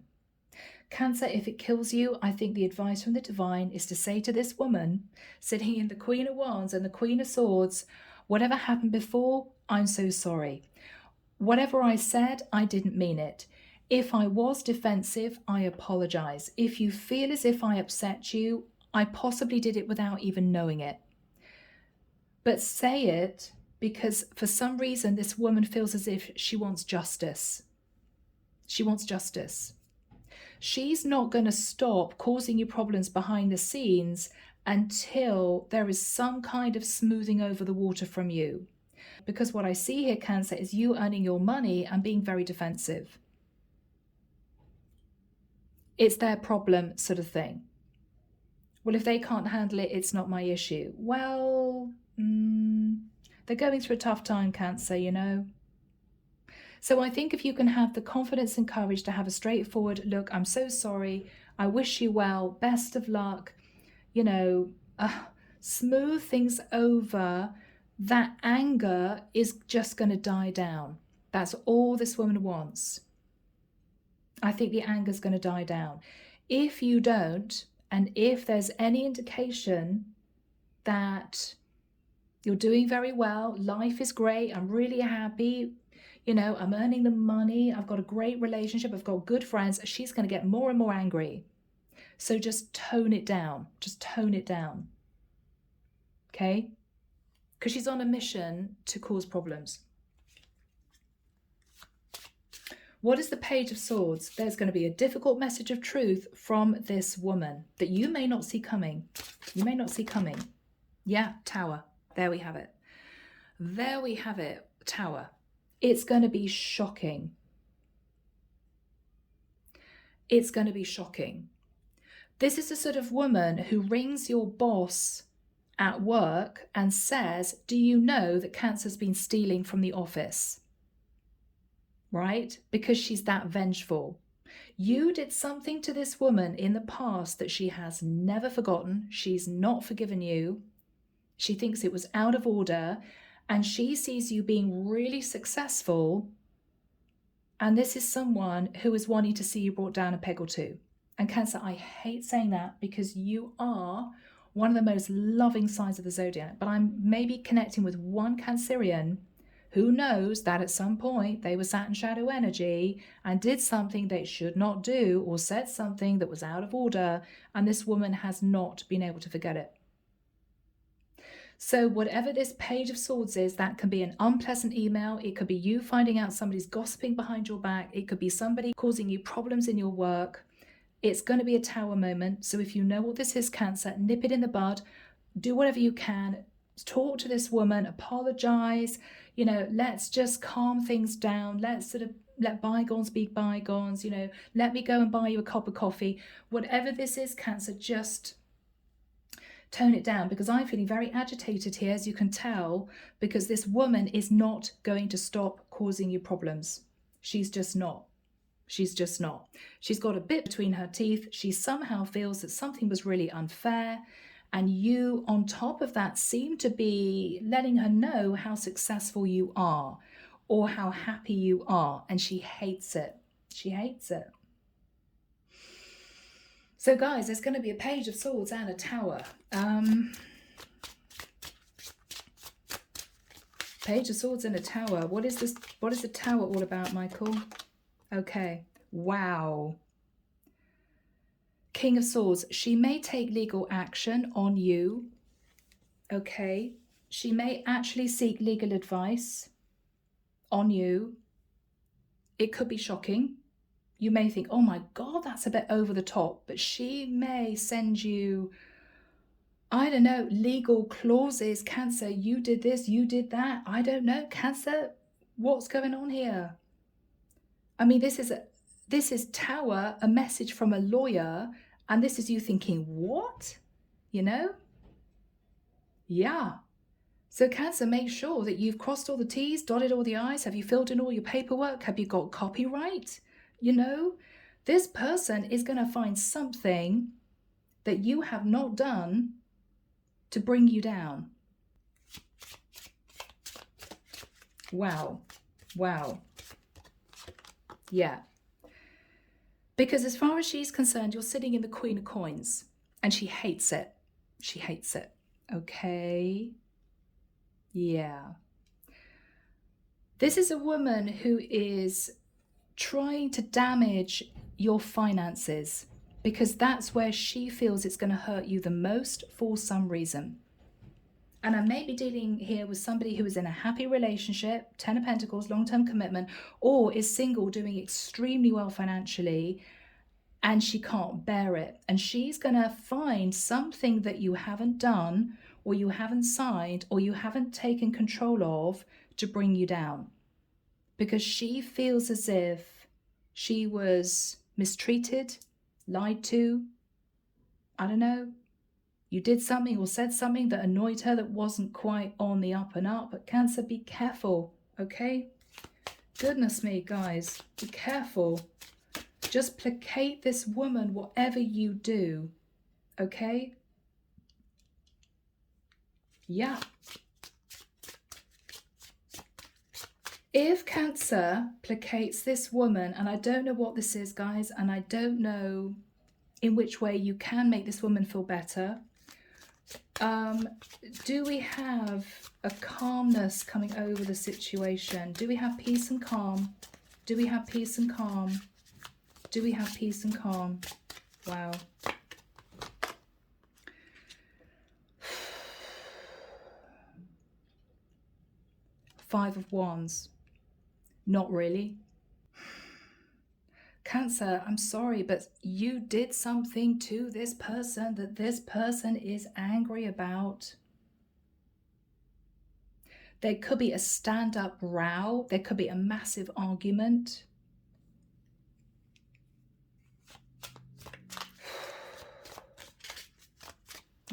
Speaker 1: Cancer, if it kills you, I think the advice from the divine is to say to this woman sitting in the Queen of Wands and the Queen of Swords, whatever happened before, I'm so sorry. Whatever I said, I didn't mean it. If I was defensive, I apologize. If you feel as if I upset you, I possibly did it without even knowing it. But say it, because for some reason this woman feels as if she wants justice. She wants justice. She's not going to stop causing you problems behind the scenes until there is some kind of smoothing over the water from you. Because what I see here, Cancer, is you earning your money and being very defensive. It's their problem sort of thing. Well, if they can't handle it, it's not my issue. Well, they're going through a tough time, Cancer, you know. So I think if you can have the confidence and courage to have a straightforward, look, I'm so sorry, I wish you well, best of luck, you know, smooth things over, that anger is just going to die down. That's all this woman wants. I think the anger is going to die down. If you don't, and if there's any indication that you're doing very well, life is great, I'm really happy, you know, I'm earning the money, I've got a great relationship, I've got good friends, she's going to get more and more angry. So just tone it down. Just tone it down. Okay? Because she's on a mission to cause problems. What is the Page of Swords? There's going to be a difficult message of truth from this woman that you may not see coming. You may not see coming. Yeah, Tower. There we have it. There we have it. Tower. It's going to be shocking. It's going to be shocking. This is the sort of woman who rings your boss at work and says, do you know that Cancer's been stealing from the office? Right? Because she's that vengeful. You did something to this woman in the past that she has never forgotten. She's not forgiven you. She thinks it was out of order, and she sees you being really successful And this is someone who is wanting to see you brought down a peg or two. And Cancer, I hate saying that because you are one of the most loving signs of the zodiac. But I'm maybe connecting with one Cancerian who knows that at some point they were sat in shadow energy and did something they should not do or said something that was out of order. And this woman has not been able to forget it. So whatever this Page of Swords is, that can be an unpleasant email. It could be you finding out somebody's gossiping behind your back. It could be somebody causing you problems in your work. It's going to be a Tower moment. So if you know what this is, Cancer, nip it in the bud. Do whatever you can. Talk to this woman. Apologize. You know, let's just calm things down. Let's sort of let bygones be bygones. You know, let me go and buy you a cup of coffee. Whatever this is, Cancer, just tone it down, because I'm feeling very agitated here, as you can tell, because this woman is not going to stop causing you problems. She's just not. She's just not. She's got a bit between her teeth. She somehow feels that something was really unfair. And you, on top of that, seem to be letting her know how successful you are or how happy you are. And she hates it. She hates it. So guys, there's going to be a Page of Swords and a Tower. Page of Swords and a Tower. What is this? What is the Tower all about, Michael? Okay. Wow. King of Swords. She may take legal action on you. Okay. She may actually seek legal advice on you. It could be shocking. You may think, oh my God, that's a bit over the top. But she may send you, I don't know, legal clauses. Cancer, you did this, you did that. I don't know. Cancer, what's going on here? I mean, this is Tower, a message from a lawyer. And this is you thinking, what? You know? Yeah. So Cancer, make sure that you've crossed all the T's, dotted all the I's. Have you filled in all your paperwork? Have you got copyright? You know, this person is going to find something that you have not done to bring you down. Wow. Wow. Yeah. Because as far as she's concerned, you're sitting in the Queen of Coins and she hates it. She hates it. Okay. Yeah. This is a woman who is trying to damage your finances because that's where she feels it's going to hurt you the most for some reason. And I may be dealing here with somebody who is in a happy relationship, 10 of Pentacles, long-term commitment, or is single, doing extremely well financially, and she can't bear it. And she's going to find something that you haven't done, or you haven't signed, or you haven't taken control of to bring you down. Because she feels as if she was mistreated, lied to. I don't know. You did something or said something that annoyed her that wasn't quite on the up and up. But Cancer, be careful, okay? Goodness me, guys, be careful. Just placate this woman, whatever you do, okay? Yeah. If Cancer placates this woman, and I don't know what this is, guys, and I don't know in which way you can make this woman feel better. Do we have a calmness coming over the situation? Do we have peace and calm? Do we have peace and calm? Do we have peace and calm? Wow. Five of Wands. Not really. Cancer, I'm sorry, but you did something to this person that this person is angry about. There could be a stand-up row. There could be a massive argument.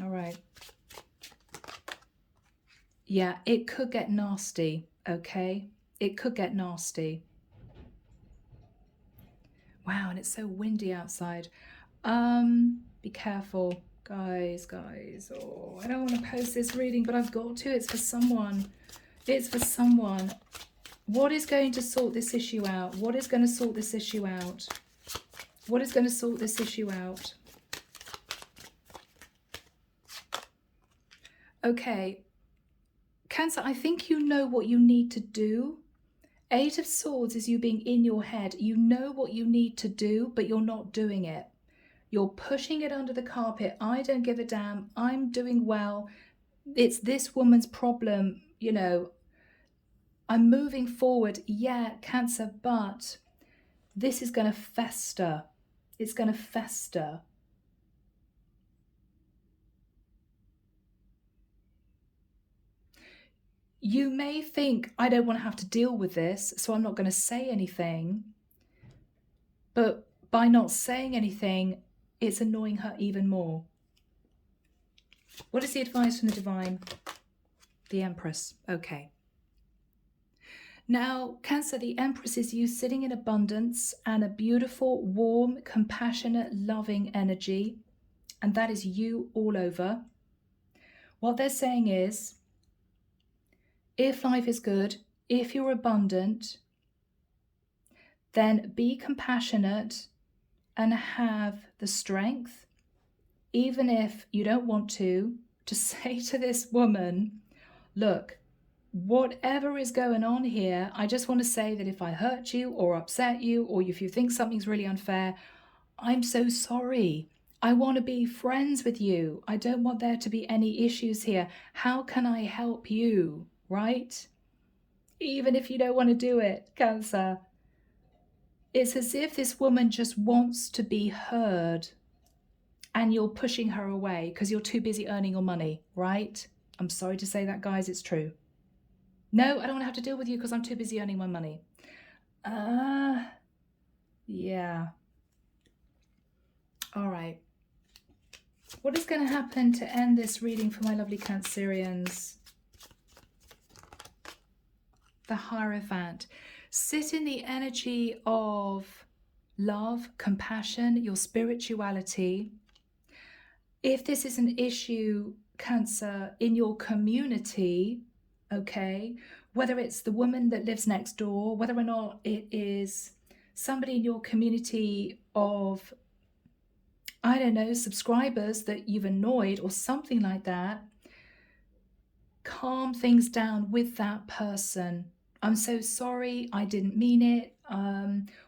Speaker 1: All right. Yeah, it could get nasty, okay? It could get nasty. Wow, and it's so windy outside. Be careful, guys. Oh, I don't want to post this reading, but I've got to. It's for someone. It's for someone. What is going to sort this issue out? What is going to sort this issue out? What is going to sort this issue out? Okay, Cancer, I think you know what you need to do. Eight of Swords is you being in your head. You know what you need to do, but you're not doing it. You're pushing it under the carpet. I don't give a damn. I'm doing well. It's this woman's problem. You know, I'm moving forward. Yeah, Cancer, but this is going to fester. It's going to fester. You may think, I don't want to have to deal with this, so I'm not going to say anything. But by not saying anything, it's annoying her even more. What is the advice from the divine? The Empress. Okay. Now, Cancer, the Empress is you sitting in abundance and a beautiful, warm, compassionate, loving energy. And that is you all over. What they're saying is, if life is good, if you're abundant, then be compassionate and have the strength, even if you don't want to say to this woman, look, whatever is going on here, I just want to say that if I hurt you or upset you, or if you think something's really unfair, I'm so sorry. I want to be friends with you. I don't want there to be any issues here. How can I help you? Right? Even if you don't want to do it, Cancer. It's as if this woman just wants to be heard and you're pushing her away because you're too busy earning your money, right? I'm sorry to say that, guys, it's true. No, I don't want to have to deal with you because I'm too busy earning my money. Yeah. All right. What is going to happen to end this reading for my lovely Cancerians? The Hierophant. Sit in the energy of love, compassion, your spirituality. If this is an issue, Cancer, in your community, okay, whether it's the woman that lives next door, whether or not it is somebody in your community of, I don't know, subscribers that you've annoyed or something like that, calm things down with that person. I'm so sorry, I didn't mean it,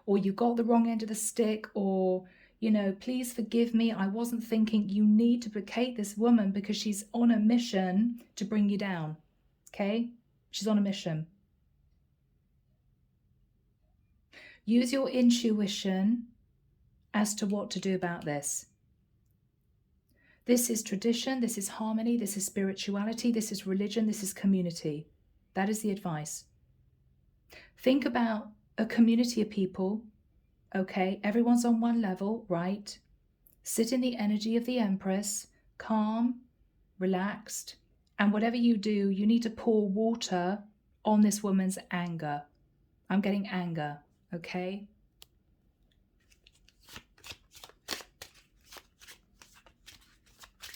Speaker 1: or you got the wrong end of the stick, or, you know, please forgive me, I wasn't thinking. You need to placate this woman because she's on a mission to bring you down, okay? She's on a mission. Use your intuition as to what to do about this. This is tradition, this is harmony, this is spirituality, this is religion, this is community. That is the advice. Think about a community of people, okay? Everyone's on one level, right? Sit in the energy of the Empress, calm, relaxed, and whatever you do, you need to pour water on this woman's anger. I'm getting anger, okay?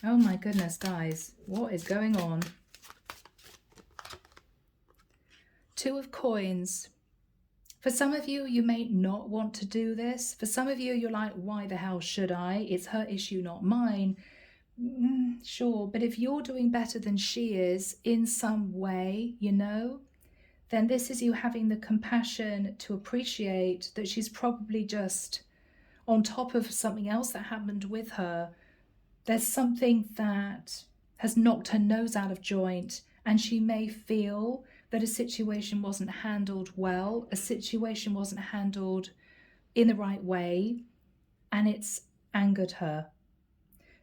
Speaker 1: Oh my goodness, guys, what is going on? Two of Coins. For some of you, you may not want to do this. For some of you, you're like, why the hell should I? It's her issue, not mine. Sure, but if you're doing better than she is in some way, you know, then this is you having the compassion to appreciate that she's probably just on top of something else that happened with her. There's something that has knocked her nose out of joint, and she may feel that a situation wasn't handled well, a situation wasn't handled in the right way, and it's angered her.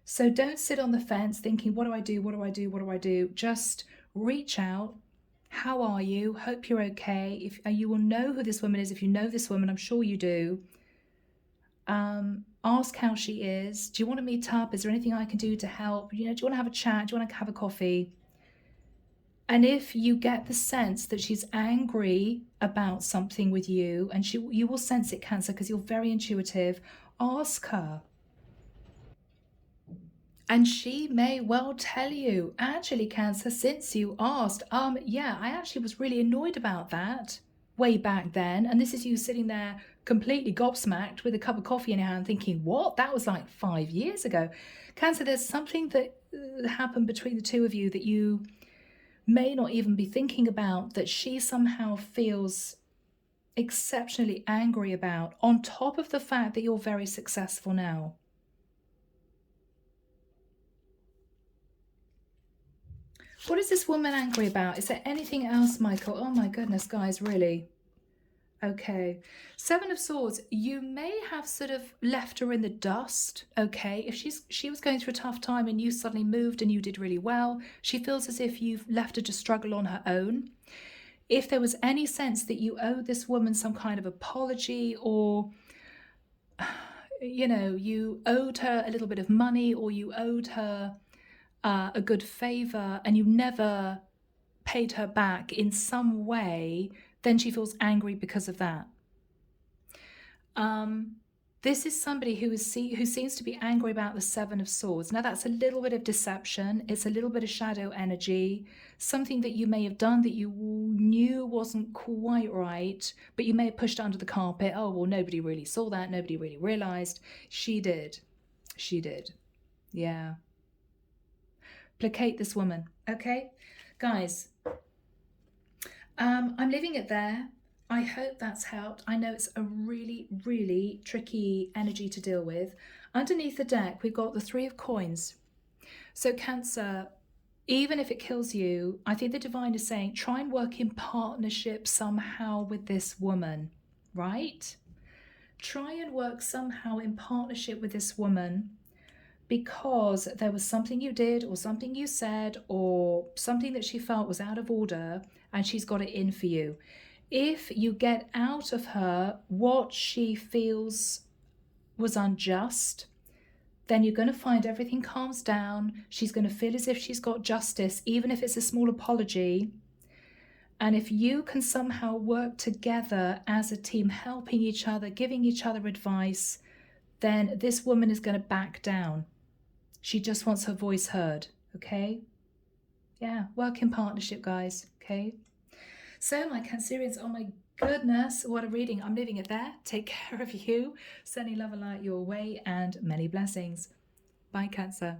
Speaker 1: So don't sit on the fence thinking, what do I do? What do I do? What do I do? Just reach out. How are you? Hope you're okay. If you will know who this woman is, if you know this woman, I'm sure you do. Ask how she is. Do you want to meet up? Is there anything I can do to help? You know, do you want to have a chat? Do you want to have a coffee? And if you get the sense that she's angry about something with you, and you will sense it, Cancer, because you're very intuitive, ask her. And she may well tell you, actually, Cancer, since you asked, yeah, I actually was really annoyed about that. way back then. And this is you sitting there completely gobsmacked with a cup of coffee in your hand thinking, what? That was like 5 years ago. Cancer, there's something that happened between the two of you that you may not even be thinking about, that she somehow feels exceptionally angry about, on top of the fact that you're very successful now. What is this woman angry about? Is there anything else, Michael? Oh my goodness, guys, really? Okay. Seven of Swords, you may have sort of left her in the dust, okay? If she was going through a tough time and you suddenly moved and you did really well, she feels as if you've left her to struggle on her own. If there was any sense that you owe this woman some kind of apology, or you owed her a little bit of money, or you owed her a good favor and you never paid her back in some way, then she feels angry because of that. This is somebody who seems to be angry about the Seven of Swords. Now that's a little bit of deception. It's a little bit of shadow energy, something that you may have done that you knew wasn't quite right, but you may have pushed it under the carpet. Oh, well, nobody really saw that. Nobody really realized. She did. She did. Yeah. Placate this woman. Okay, guys, I'm leaving it there. I hope that's helped. I know it's a really, really tricky energy to deal with. Underneath the deck, we've got the Three of Coins. So Cancer, even if it kills you, I think the divine is saying, try and work in partnership somehow with this woman, right? Try and work somehow in partnership with this woman, because there was something you did or something you said or something that she felt was out of order, and she's got it in for you. If you get out of her what she feels was unjust, then you're going to find everything calms down. She's going to feel as if she's got justice, even if it's a small apology. And if you can somehow work together as a team, helping each other, giving each other advice, then this woman is going to back down. She just wants her voice heard, okay? Yeah, work in partnership, guys, okay? So, my Cancerians, oh my goodness, what a reading. I'm leaving it there. Take care of you. Sending love and light your way, and many blessings. Bye, Cancer.